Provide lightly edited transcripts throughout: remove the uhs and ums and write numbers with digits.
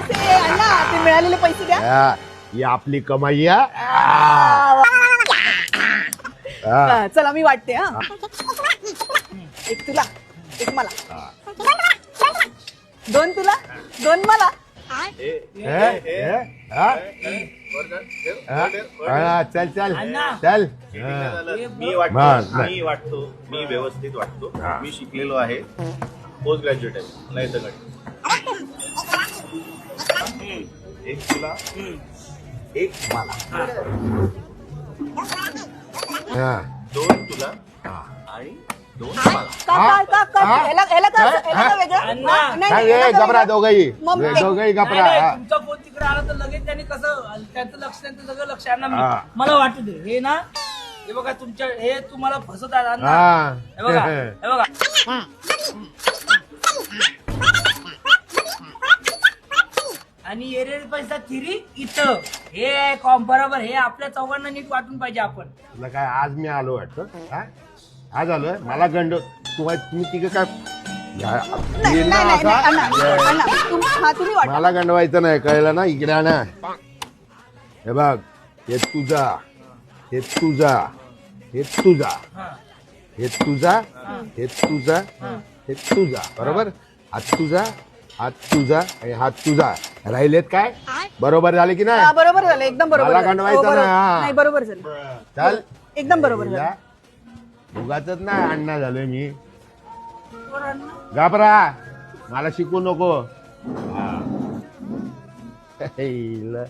पैसे अण्णा ते मिळालेले पैसे द्या. हा, ही आपली कमाई आहे. हा. चला मी वाटते हा. एक तुला एक मला, दोन तुला दोन मला. चल चल अण्णा. चल. मी वाटतो मी व्यवस्थित वाटतो. मी शिकलेलो आहे, पोस्ट ग्रॅज्युएट आहे, नाही तर एक तुला एक मला, हा. दोन तुला आणि दोन मला. ह्याला वेगळं अण्णा. नाही, काय ह्याला रे, का घबरा वेगळं? दोघही मग एक- दोघही नाही, घबरा. नाही, हा. तुमचा फोन तिकडे आला तर लगेच त्यांनी कसं त्यांचं लक्ष त्यांचं सगळं लक्ष आहे ना. हा. मला वाटू दे हे ना, हे बघा तुमच्या हे तुम्हाला फसत आहे अण्णा. हा. हे बघा हे बघा. आणि एरियल पैसा थिरी इथं हे बरोबर. हे आपल्या चौघांना नीट वाटून पाहिजे आपण. तुला काय आज मी आलो वाटतं? हा? आज आलोय मला गंड तुम्ही तिघं काय नाही, येईल नाही, ना नाही, असा? अण्णा, अण्णा, तुम्ही वाटा. मला गंडवायचं नाही, कळलं ना? इकडे आणा. हे बघ, हे तुझा, हे तुझा, हे तुझा, हा. हे तुझा, हे तुझा, हे तुझा, बरोबर? हात तुझा, हात तुझा आणि हात तुझा. राहिलेत काय? बरोबर झाले की हा, नाही? बरोबर झालं, एकदम बरोबर मला झालं. गंडवायचं हो, बरोबर. नाही, हा. नाही बरोबर झालं, चल. एकदम बरोबर झालं. उगाच नाही अण्णा झालोय मी. कोण अण्णा? घाबरा, मला शिकू नको. हा. हिला.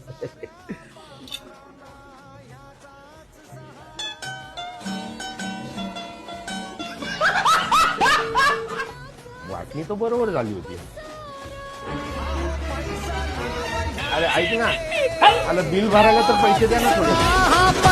वाटणी तर बरोबर झाली होती. अरे ऐक ना, मला बिल भरायला तर पैसे द्या ना थोडे.